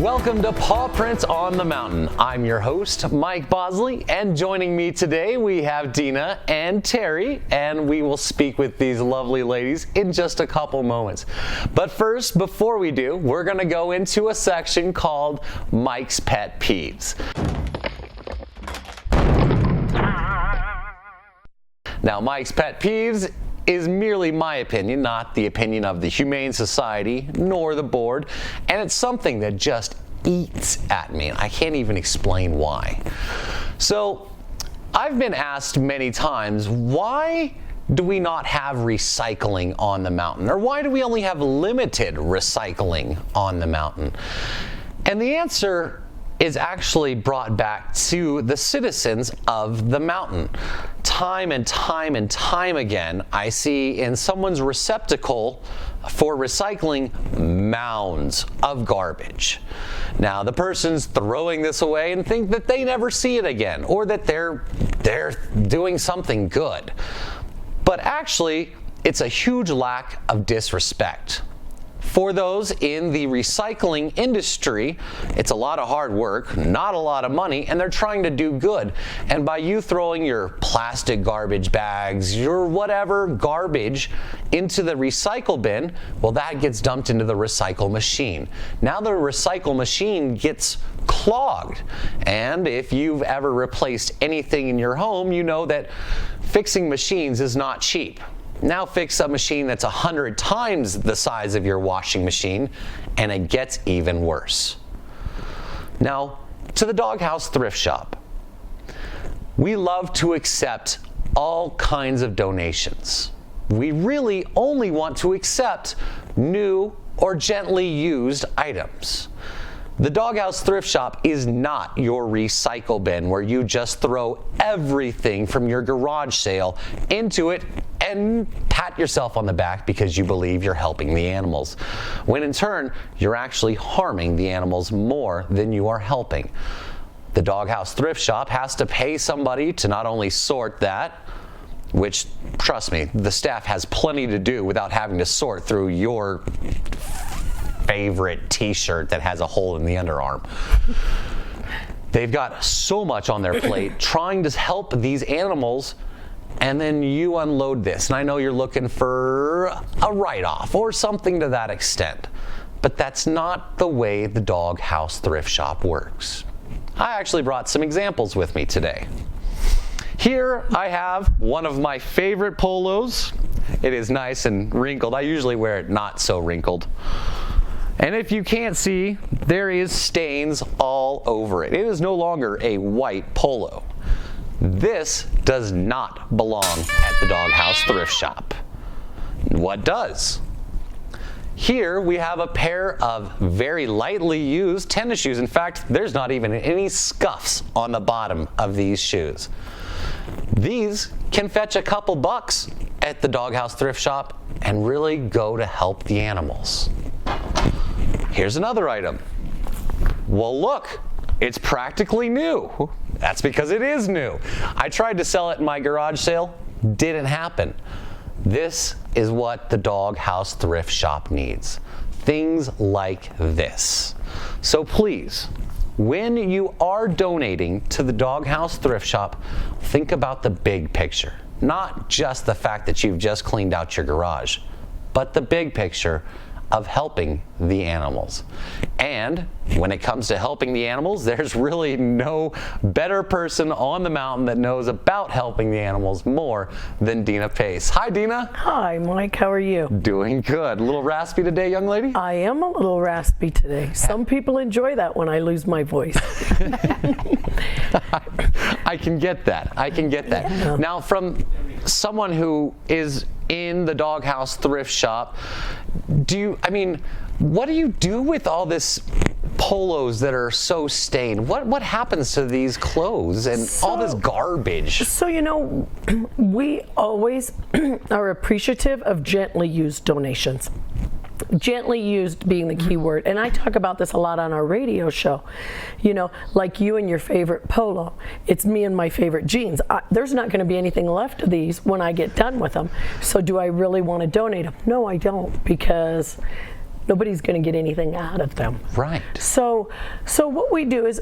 Welcome to Paw Prints on the Mountain. I'm your host, Mike Bosely, and joining me today we have Deena and Terry, and we will speak with these lovely ladies in just a couple moments. But first, before we do, we're going to go into a section called Mike's Pet Peeves. Now, Mike's Pet Peeves is merely my opinion, not the opinion of the Humane Society nor the board, and it's something that just eats at me, and I can't even explain why. So, I've been asked many times, why do we not have recycling on the mountain? Or why do we only have limited recycling on the mountain? And the answer is actually brought back to the citizens of the mountain. Time and time and time again, I see in someone's receptacle for recycling mounds of garbage. Now, the person's throwing this away and think that they never see it again, or that they're doing something good. But actually, it's a huge lack of disrespect. For those in the recycling industry, it's a lot of hard work, not a lot of money, and they're trying to do good. And by you throwing your plastic garbage bags, your whatever garbage into the recycle bin, well, that gets dumped into the recycle machine. Now the recycle machine gets clogged. And if you've ever replaced anything in your home, you know that fixing machines is not cheap. Now fix a machine that's 100 times the size of your washing machine, and it gets even worse. Now, to the Doghouse Thrift Shop. We love to accept all kinds of donations. We really only want to accept new or gently used items. The Doghouse Thrift Shop is not your recycle bin where you just throw everything from your garage sale into it and pat yourself on the back because you believe you're helping the animals, when in turn, you're actually harming the animals more than you are helping. The Doghouse Thrift Shop has to pay somebody to not only sort that, which, trust me, the staff has plenty to do without having to sort through your favorite t-shirt that has a hole in the underarm. They've got so much on their plate trying to help these animals, and then you unload this. And I know you're looking for a write-off or something to that extent, but that's not the way the Doghouse Thrift Shop works. I actually brought some examples with me today. Here I have one of my favorite polos. It is nice and wrinkled. I usually wear it not so wrinkled. And if you can't see, there is stains all over it. It is no longer a white polo. This does not belong at the Doghouse Thrift Shop. What does? Here we have a pair of very lightly used tennis shoes. In fact, there's not even any scuffs on the bottom of these shoes. These can fetch a couple bucks at the Doghouse Thrift Shop and really go to help the animals. Here's another item. Well, look, it's practically new. That's because it is new. I tried to sell it in my garage sale, didn't happen. This is what the Doghouse Thrift Shop needs. Things like this. So please, when you are donating to the Doghouse Thrift Shop, think about the big picture. Not just the fact that you've just cleaned out your garage, but the big picture of helping the animals. And when it comes to helping the animals, there's really no better person on the mountain that knows about helping the animals more than Deena Pace. Hi, Deena. Hi, Mike. How are you? Doing good. A little raspy today, young lady? I am a little raspy today. Some people enjoy that when I lose my voice. I can get that. I can get that. Yeah. Now, from someone who is in the Doghouse Thrift Shop, what do you do with all this polos that are so stained? What happens to these clothes and all this garbage? So, we always are appreciative of gently used donations. Gently used being the key word. And I talk about this a lot on our radio show. Like you and your favorite polo. It's me and my favorite jeans. There's not going to be anything left of these when I get done with them. So do I really want to donate them? No, I don't, because Nobody's going to get anything out of them. Right. So what we do is,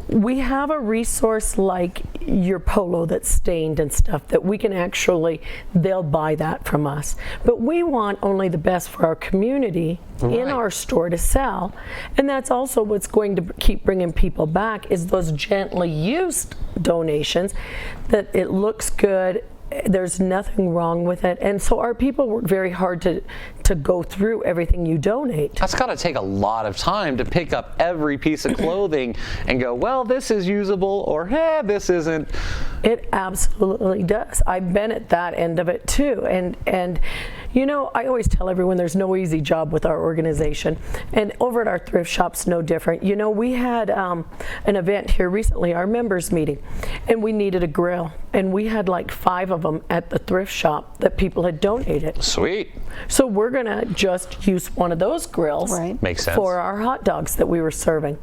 we have a resource like your polo that's stained and stuff that we can actually, they'll buy that from us. But we want only the best for our community in our store to sell. And that's also what's going to keep bringing people back is those gently used donations, that it looks good. There's nothing wrong with it. And so our people work very hard to go through everything you donate. That's got to take a lot of time to pick up every piece of clothing and go, well, this is usable, or hey, this isn't. It absolutely does. I've been at that end of it too. And I always tell everyone there's no easy job with our organization. And over at our thrift shop's no different. We had an event here recently, our members meeting, and we needed a grill. And we had like 5 of them at the thrift shop that people had donated. Sweet. So we're gonna just use one of those grills Makes sense. for our hot dogs that we were serving.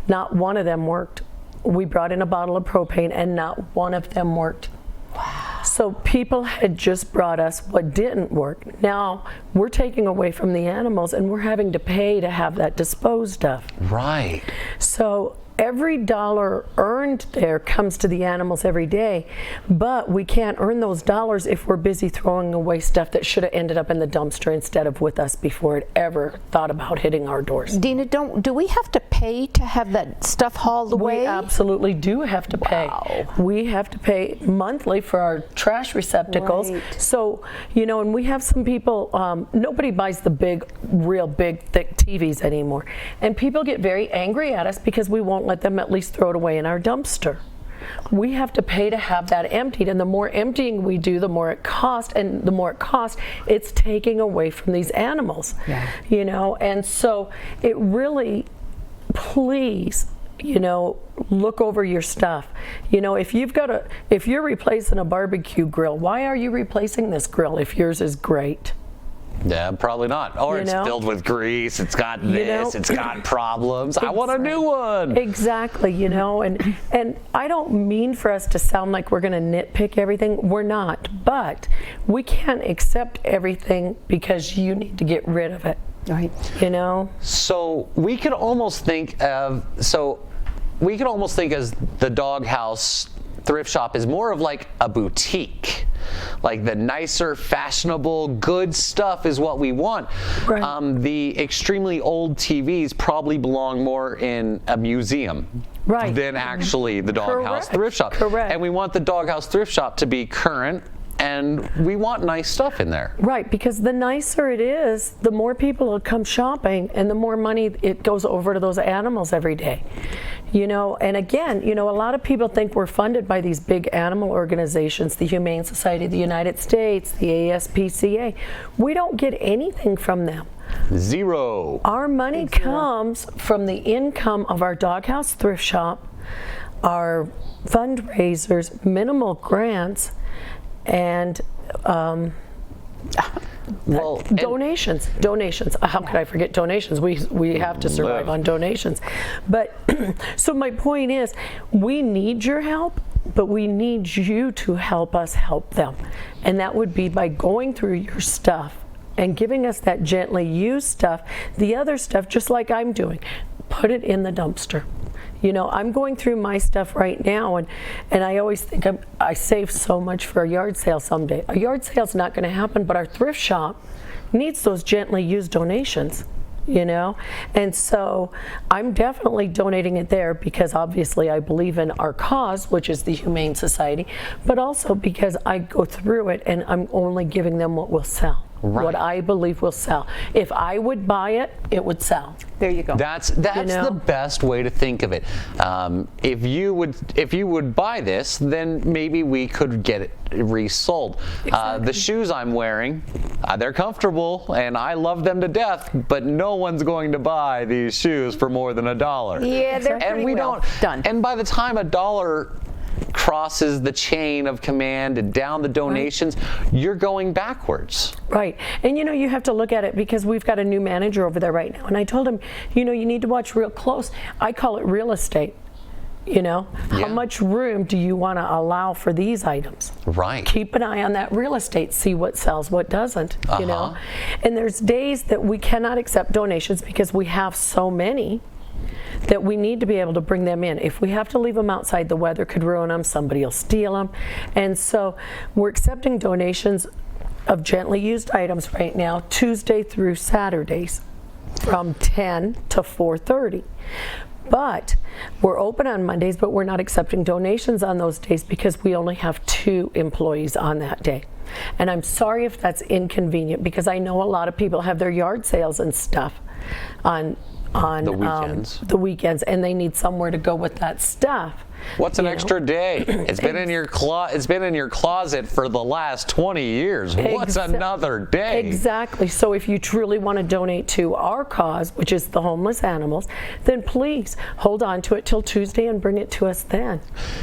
Not one of them worked. We brought in a bottle of propane and not one of them worked. Wow. So people had just brought us what didn't work. Now we're taking away from the animals and we're having to pay to have that disposed of. Right. So every dollar earned there comes to the animals every day, but we can't earn those dollars if we're busy throwing away stuff that should have ended up in the dumpster instead of with us before it ever thought about hitting our doors. Deena, do we have to pay to have that stuff hauled away? We absolutely do have to pay. Wow. We have to pay monthly for our trash receptacles. Right. So, and we have some people, nobody buys the real big, thick TVs anymore. And people get very angry at us because we won't let them at least throw it away in our dumpster. We have to pay to have that emptied, and the more emptying we do, the more it costs, and the more it costs, it's taking away from these animals. Yeah. And so it really, please, look over your stuff. If you're replacing a barbecue grill, why are you replacing this grill if yours is great? Yeah, probably not. Or it's filled with grease, it's got this, it's got problems. I want a new one. Exactly, and I don't mean for us to sound like we're going to nitpick everything. We're not. But we can't accept everything because you need to get rid of it. Right. So we could almost think as the Doghouse Thrift Shop is more of like a boutique. Like the nicer, fashionable, good stuff is what we want. Right. The extremely old TVs probably belong more in a museum than actually the Doghouse Thrift Shop. Correct. And we want the Doghouse Thrift Shop to be current, and we want nice stuff in there. Right, because the nicer it is, the more people will come shopping and the more money it goes over to those animals every day. And again, a lot of people think we're funded by these big animal organizations, the Humane Society of the United States, the ASPCA. We don't get anything from them. Zero. Our money comes from the income of our Doghouse Thrift Shop, our fundraisers, minimal grants, and donations. How could I forget donations? We have to survive on donations. But so my point is, we need your help, but we need you to help us help them. And that would be by going through your stuff and giving us that gently used stuff. The other stuff, just like I'm doing, put it in the dumpster. I'm going through my stuff right now, and I always think I save so much for a yard sale someday. A yard sale's not going to happen, but our thrift shop needs those gently used donations, And so I'm definitely donating it there because obviously I believe in our cause, which is the Humane Society, but also because I go through it and I'm only giving them what will sell. Right. What I believe will sell. If I would buy it, it would sell. There you go. That's the best way to think of it. If you would buy this, then maybe we could get it resold. Exactly. The shoes I'm wearing, they're comfortable and I love them to death, but no one's going to buy these shoes for more than $1. Yeah, they're pretty well done. And by the time $1 crosses the chain of command and down the donations, you're going backwards. Right. And you have to look at it because we've got a new manager over there right now. And I told him, you need to watch real close. I call it real estate. You know, Yeah. how much room do you want to allow for these items? Right. Keep an eye on that real estate, see what sells, what doesn't, you know. And there's days that we cannot accept donations because we have so many that we need to be able to bring them in. If we have to leave them outside, the weather could ruin them, somebody will steal them. And so we're accepting donations of gently used items right now, Tuesday through Saturdays from 10 to 4:30. But we're open on Mondays, but we're not accepting donations on those days because we only have 2 employees on that day. And I'm sorry if that's inconvenient because I know a lot of people have their yard sales and stuff on the weekends. And they need somewhere to go with that stuff. What's an extra day? It's been in your closet for the last 20 years. What's another day? Exactly. So if you truly want to donate to our cause, which is the homeless animals, then please hold on to it till Tuesday and bring it to us then.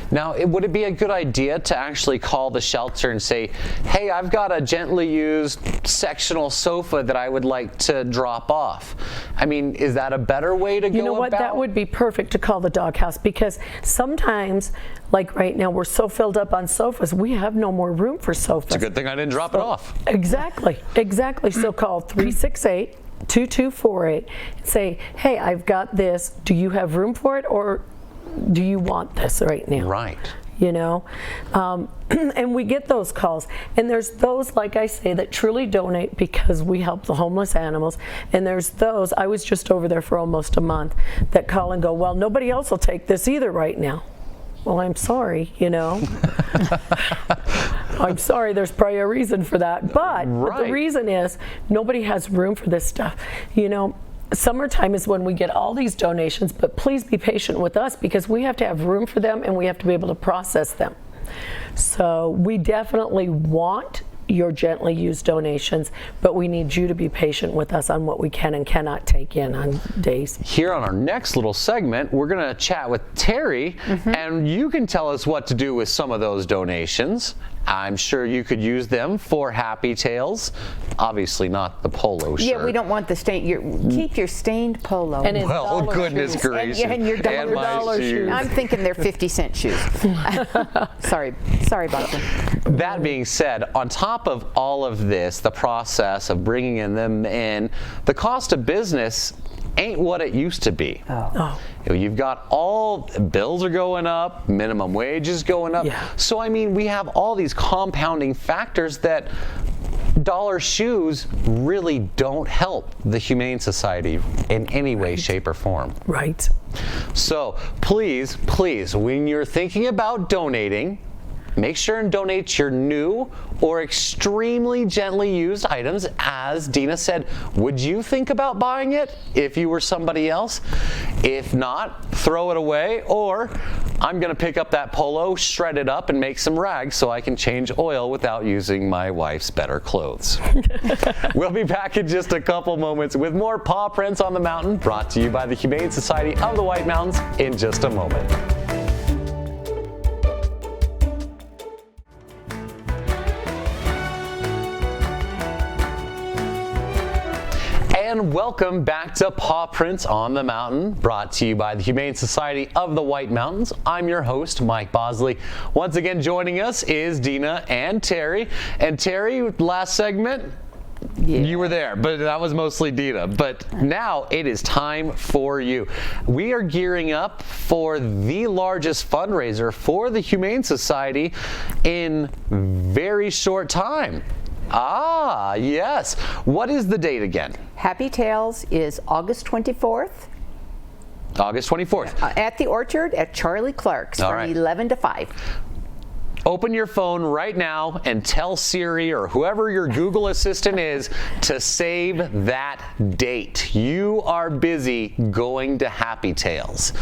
Now, would it be a good idea to actually call the shelter and say, hey, I've got a gently used sectional sofa that I would like to drop off? I mean, is that a better way to go about? You know what? That would be perfect to call the doghouse because sometimes, like right now, we're so filled up on sofas, we have no more room for sofas. It's a good thing I didn't drop it off. Exactly. So call 368-2248 and say, hey, I've got this. Do you have room for it or do you want this right now? Right. You know, and we get those calls, and there's those, like I say, that truly donate because we help the homeless animals, and there's those, I was just over there for almost a month, that call and go, well, nobody else will take this either right now. Well, I'm sorry, you know. I'm sorry, there's probably a reason for that, but the reason is nobody has room for this stuff. You know, summertime is when we get all these donations, but please be patient with us because we have to have room for them and we have to be able to process them. So we definitely want your gently used donations, but we need you to be patient with us on what we can and cannot take in on days. Here on our next little segment, we're going to chat with Terry, and you can tell us what to do with some of those donations. I'm sure you could use them for Happy Tails. Obviously not the polo shirt. Yeah, we don't want the stain. Keep your stained polo. And well, goodness gracious. And your dollar shoes. I'm thinking they're 50-cent shoes. Sorry, Boston. That being said, on top of all of this, the process of bringing them in, the cost of business ain't what it used to be. You've got all bills are going up, minimum wage is going up. Yeah. So I mean, we have all these compounding factors that dollar shoes really don't help the Humane Society in any way, shape, or form. Right. So please, when you're thinking about donating, make sure and donate your new or extremely gently used items. As Deena said, would you think about buying it if you were somebody else? If not, throw it away, or I'm going to pick up that polo, shred it up, and make some rags so I can change oil without using my wife's better clothes. We'll be back in just a couple moments with more Paw Prints on the Mountain, brought to you by the Humane Society of the White Mountains in just a moment. And welcome back to Paw Prints on the Mountain, brought to you by the Humane Society of the White Mountains. I'm your host, Mike Bosely. Once again, joining us is Deena and Terry. And Terry, last segment, you were there, but that was mostly Deena. But now it is time for you. We are gearing up for the largest fundraiser for the Humane Society in very short time. Ah, yes. What is the date again? Happy Tails is August 24th. August 24th. At the Orchard at Charlie Clark's from 11 to 5. Open your phone right now and tell Siri or whoever your Google Assistant is to save that date. You are busy going to Happy Tails.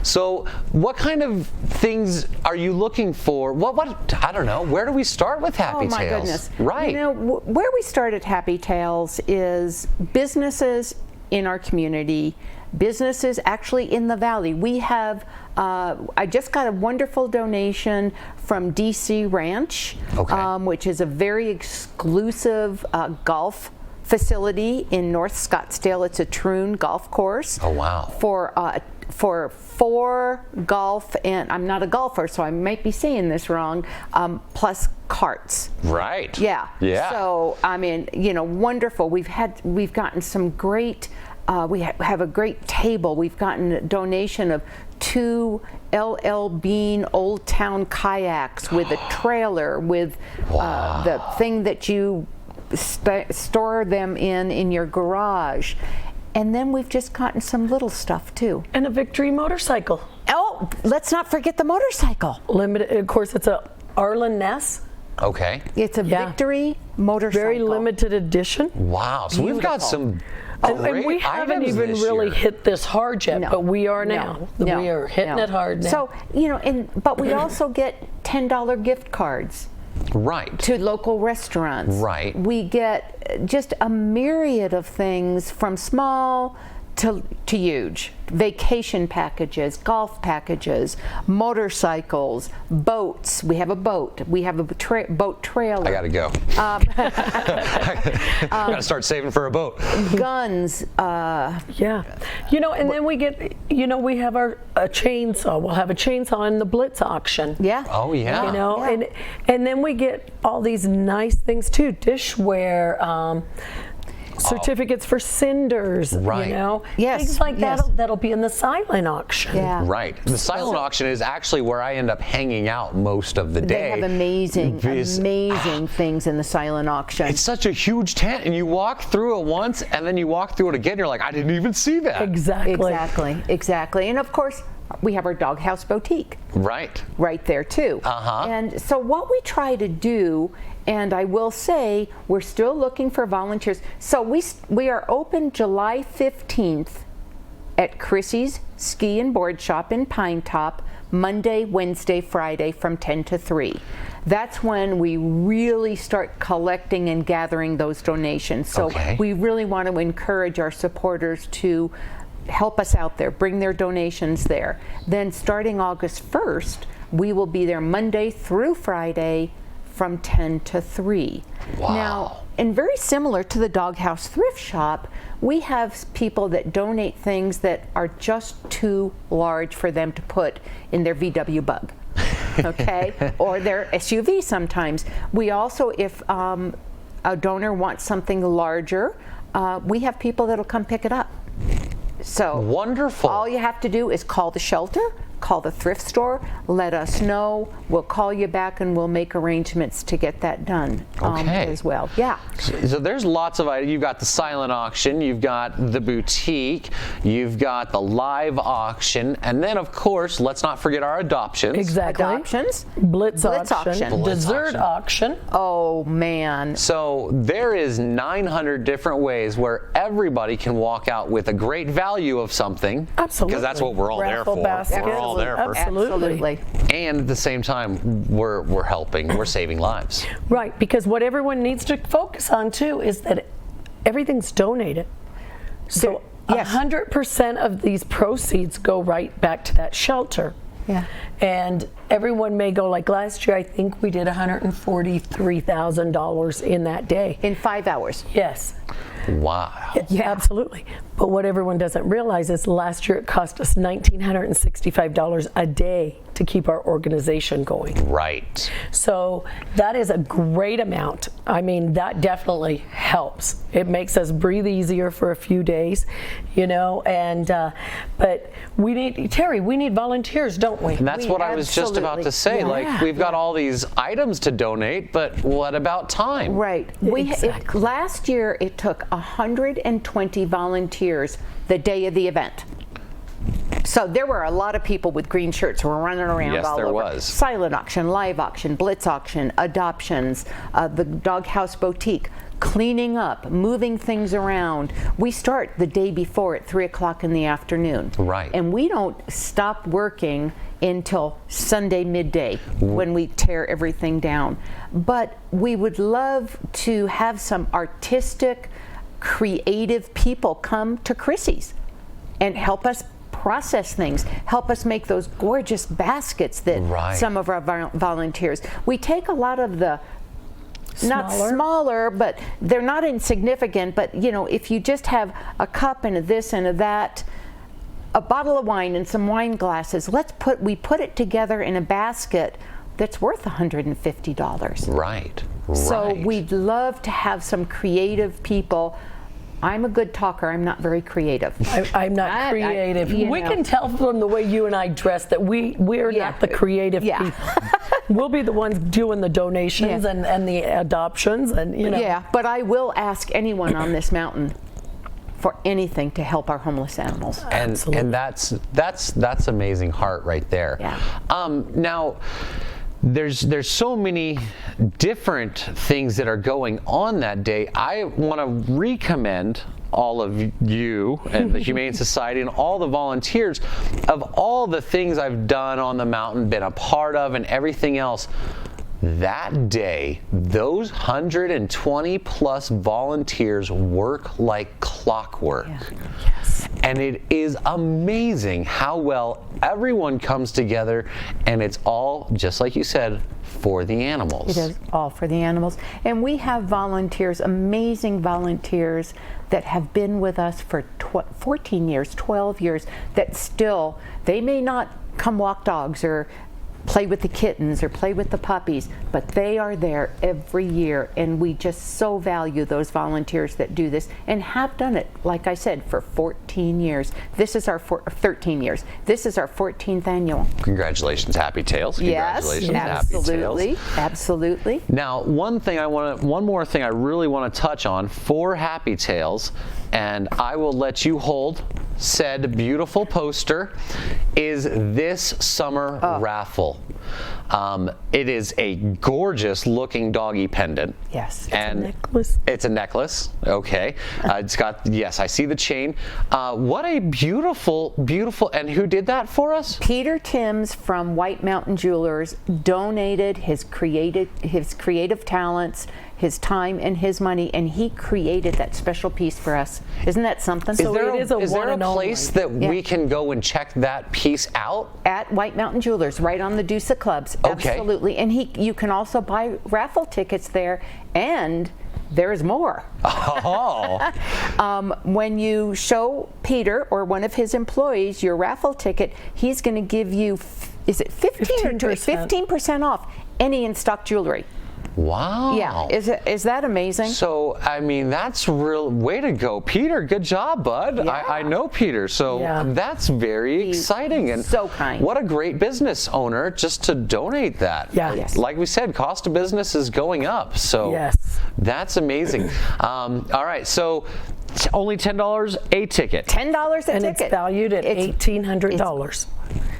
So what kind of things are you looking for? What I don't know. Where do we start with Happy Tails? Oh my goodness. Right. You know, where we start at Happy Tails is businesses in our community, businesses actually in the valley. We have, I just got a wonderful donation from DC Ranch, which is a very exclusive golf facility in North Scottsdale. It's a Troon golf course. Oh, wow. For for 4 golf, and I'm not a golfer, so I might be saying this wrong, plus carts. Right. Yeah. Yeah. So, I mean, wonderful. We've gotten some great, we have a great table. We've gotten a donation of 2 LL Bean Old Town kayaks with a trailer with the thing that you store them in your garage. And then we've just gotten some little stuff too. And a Victory motorcycle. Oh, let's not forget the motorcycle. Limited, of course, it's a Arlen Ness. Okay. It's a Victory motorcycle. Very limited edition. Wow. So we've got some And we haven't even really hit this hard yet, but we are now. We are hitting it hard now. So, but we also get $10 gift cards. Right. To local restaurants. Right. We get just a myriad of things from small to huge. Vacation packages, golf packages, motorcycles, boats. We have a boat. We have a boat trailer. I gotta go. Gotta start saving for a boat. Guns. Yeah. And then we get, we have a chainsaw. We'll have a chainsaw in the Blitz auction. Yeah. Oh, yeah. And then we get all these nice things too. Dishware, certificates for cinders, Yes, things like that'll be in the silent auction. Yeah. Right. The silent auction is actually where I end up hanging out most of the day. They have amazing things in the silent auction. It's such a huge tent, and you walk through it once, and then you walk through it again, and you're like, I didn't even see that. Exactly. And of course, we have our Doghouse Boutique. Right there too. And so what we try to do, and I will say, we're still looking for volunteers. So we are open July 15th at Chrissy's Ski and Board Shop in Pine Top, Monday, Wednesday, Friday from 10 to 3. That's when we really start collecting and gathering those donations. So we really want to encourage our supporters to help us out there, bring their donations there. Then starting August 1st, we will be there Monday through Friday from 10 to 3. Wow. Now, and very similar to the Doghouse Thrift Shop, we have people that donate things that are just too large for them to put in their VW Bug, or their SUV sometimes. We also, if a donor wants something larger, we have people that'll come pick it up. So wonderful. All you have to do is call the shelter, call the thrift store, let us know. We'll call you back and we'll make arrangements to get that done as well. Yeah. So there's lots of items. You've got the silent auction, you've got the boutique, you've got the live auction, and then of course, let's not forget our adoptions. Exactly. Adoptions. Blitz auction. Dessert auction. Oh man. So there is 900 different ways where everybody can walk out with a great value of something. Absolutely. Because that's what we're all Raffle there for. baskets. We're all there for. Absolutely. And at the same time, we're helping, we're saving lives. Right, because what everyone needs to focus on too is that everything's donated. So 100% of these proceeds go right back to that shelter. Yeah. And everyone may go, like last year, I think we did $143,000 in that day. In 5 hours. Yes. Wow. Yeah, absolutely. But what everyone doesn't realize is last year it cost us $1,965 a day to keep our organization going. Right. So that is a great amount. I mean, that definitely helps. It makes us breathe easier for a few days, and but we need volunteers, don't we? And that's what I was just about to say. Like, we've got all these items to donate, but what about time? Right. Last year it took 120 volunteers the day of the event. So there were a lot of people with green shirts who were running around all over. Yes, there was. Silent auction, live auction, blitz auction, adoptions, the Doghouse Boutique, cleaning up, moving things around. We start the day before at 3 o'clock in the afternoon. Right. And we don't stop working until Sunday midday when we tear everything down. But we would love to have some artistic, creative people come to Chrissy's and help us process things, help us make those gorgeous baskets that some of our volunteers. We take a lot of the not smaller, but they're not insignificant, but if you just have a cup and a this and a that, a bottle of wine and some wine glasses. We put it together in a basket that's worth $150. Right. So Right. we'd love to have some creative people. I'm a good talker. I'm not very creative. I'm not creative. you We know. can tell from the way you and I dress that we're Yeah. not the creative Yeah. people. We'll be the ones doing the donations Yeah. and the adoptions and Yeah, but I will ask anyone on this mountain for anything to help our homeless animals. And that's amazing heart right there. Yeah. Now, there's so many different things that are going on that day. I want to recommend all of you and the Humane Society and all the volunteers of all the things I've done on the mountain, been a part of, and everything else. That day, those 120 plus volunteers work like clockwork. Yeah. Yes. And it is amazing how well everyone comes together, and it's all, just like you said, for the animals. It is all for the animals. And we have volunteers, amazing volunteers that have been with us for 14 years, 12 years, that still, they may not come walk dogs or play with the kittens or play with the puppies, but they are there every year, and we just so value those volunteers that do this and have done it, like I said, for 14 years. This is our 13 years. This is our 14th annual. Congratulations, Happy Tails. Yes, Congratulations, absolutely, Happy Tails. absolutely. Now, one more thing I really want to touch on for Happy Tails, and I will let you hold said beautiful poster, is this summer raffle. It is a gorgeous looking doggy pendant. Yes. And necklace. It's a necklace. Okay. It's got, yes, I see the chain. What a beautiful, beautiful, and who did that for us? Peter Timms from White Mountain Jewelers donated his creative talents, his time, and his money, and he created that special piece for us. Isn't that something? So it is a is there one a and only. place that Yeah. we can go and check that piece out? At White Mountain Jewelers, right on the Deuce Clubs. Okay. Absolutely. And you can also buy raffle tickets there, and there's more. Oh. When you show Peter or one of his employees your raffle ticket, he's going to give you, is it 15% off any in-stock jewelry. Wow. Yeah. Is that amazing? So, I mean, that's real, way to go, Peter. Good job, bud. Yeah. I know Peter, so Yeah. that's very exciting. And so kind. What a great business owner just to donate that. Yeah. Yes. Like we said, cost of business is going up. So Yes. that's amazing. All right, so only $10 a ticket. $10 a And ticket. it's valued at $1,800.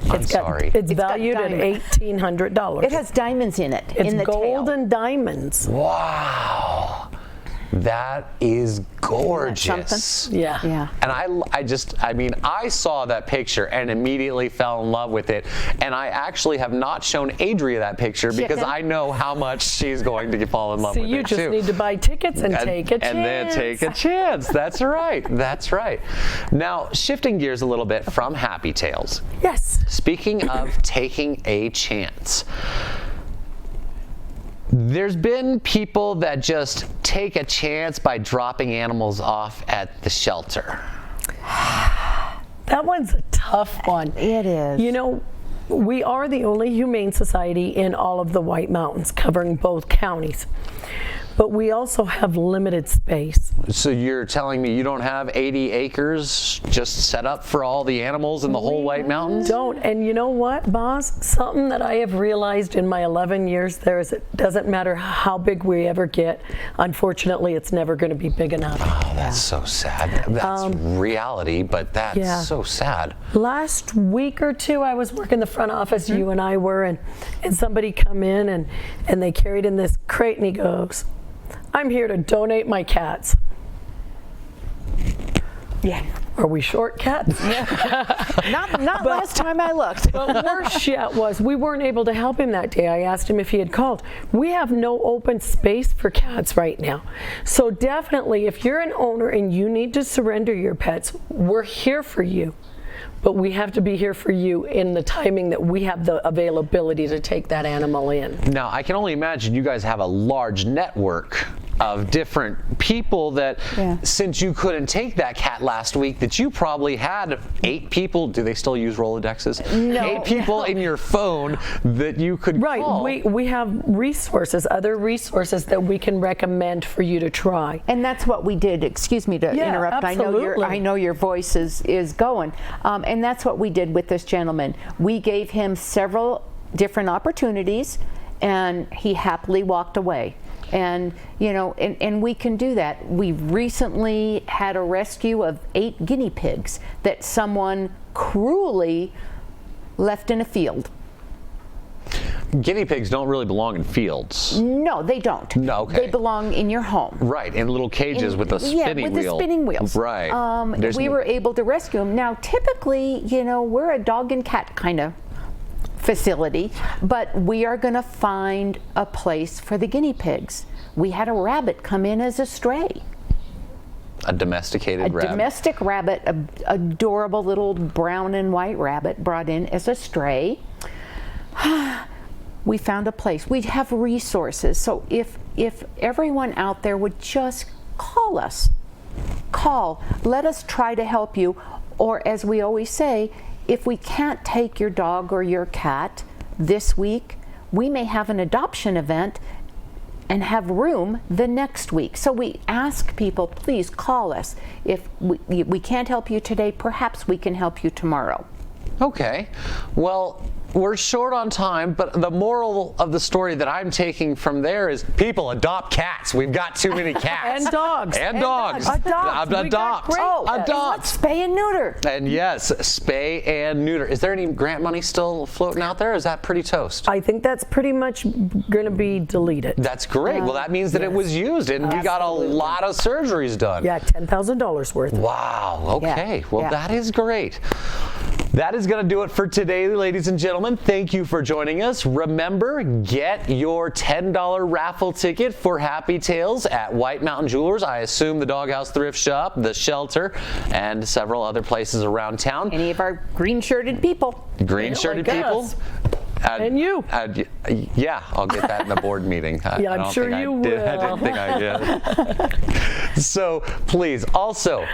I'm sorry. It's got valued at diamond. $1,800. It has diamonds in it. It's in the gold tail. and diamonds. Wow. That is gorgeous. something? Yeah. Yeah. And I saw that picture and immediately fell in love with it. And I actually have not shown Adria that picture because Chicken. I know how much she's going to fall in love So with you it just too. need to buy tickets and take a chance. And then take a chance. That's right. That's right. Now, shifting gears a little bit from Happy Tails. Yes. Speaking of taking a chance, there's been people that just take a chance by dropping animals off at the shelter. That one's a tough one. It is. You know, we are the only humane society in all of the White Mountains, covering both counties. But we also have limited space. So you're telling me you don't have 80 acres just set up for all the animals in the whole White Mountains? Don't. And you know what, Boss? Something that I have realized in my 11 years there is it doesn't matter how big we ever get. Unfortunately, it's never going to be big enough. Oh, that's so sad. That's reality, but that's yeah. so sad. Last week or two, I was working the front office, you and I were, and somebody come in and they carried in this crate, and he goes, "I'm here to donate my cats." Yeah. Are we short cats? Not last time I looked. But worse yet was we weren't able to help him that day. I asked him if he had called. We have no open space for cats right now. So definitely, if you're an owner and you need to surrender your pets, we're here for you. But we have to be here for you in the timing that we have the availability to take that animal in. Now, I can only imagine you guys have a large network of different people that Yeah. since you couldn't take that cat last week, that you probably had 8 people. Do they still use Rolodexes? No. 8 people in your phone that you could Right, call. we have resources, other resources that we can recommend for you to try. And that's what we did. Excuse me to Yeah, interrupt. absolutely. I know your voice is going. And that's what we did with this gentleman. We gave him several different opportunities, and he happily walked away. And you know, and we can do that. We recently had a rescue of 8 guinea pigs that someone cruelly left in a field. Guinea pigs don't really belong in fields. No, they don't. No, okay. They belong in your home. Right, in little cages with a spinning wheel. Yeah, with the spinning wheels. Right. We were able to rescue them. Now, typically, you know, we're a dog and cat kind of facility, but we are going to find a place for the guinea pigs. We had a rabbit come in as a stray. A domesticated A rabbit. domestic rabbit, a adorable little brown and white rabbit brought in as a stray. We found a place. We have resources. So if everyone out there would just call us, let us try to help you. Or as we always say, if we can't take your dog or your cat this week, we may have an adoption event and have room the next week. So we ask people, please call us. If we can't help you today, perhaps we can help you tomorrow. Okay. Well, we're short on time, but the moral of the story that I'm taking from there is people adopt cats. We've got too many cats. And dogs. And dogs. Adopt. We got great Adopt. Spay and neuter. And yes, spay and neuter. Is there any grant money still floating out there? Or is that pretty toast? I think that's pretty much going to be deleted. That's great. Well, that means that it was used, and we got a lot of surgeries done. Yeah, $10,000 worth. Wow. Okay. Yeah. Well, Yeah. that is great. That is going to do it for today, ladies and gentlemen. Thank you for joining us. Remember, get your $10 raffle ticket for Happy Tales at White Mountain Jewelers. I assume the Doghouse Thrift Shop, the shelter, and several other places around town. Any of our green-shirted people. Green-shirted like people. us. And you. Yeah, I'll get that in the board meeting. Yeah, I'm sure you will. I didn't think I did. So please also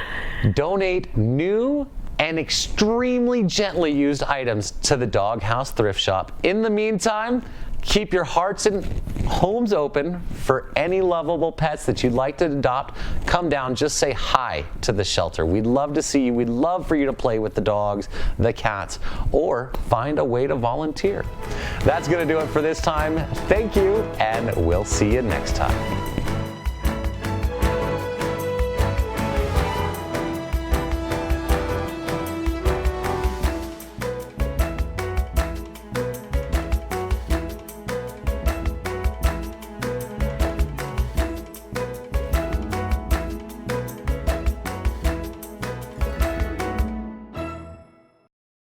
donate new and extremely gently used items to the Doghouse Thrift Shop. In the meantime, keep your hearts and homes open for any lovable pets that you'd like to adopt. Come down, just say hi to the shelter. We'd love to see you. We'd love for you to play with the dogs, the cats, or find a way to volunteer. That's going to do it for this time. Thank you, and we'll see you next time.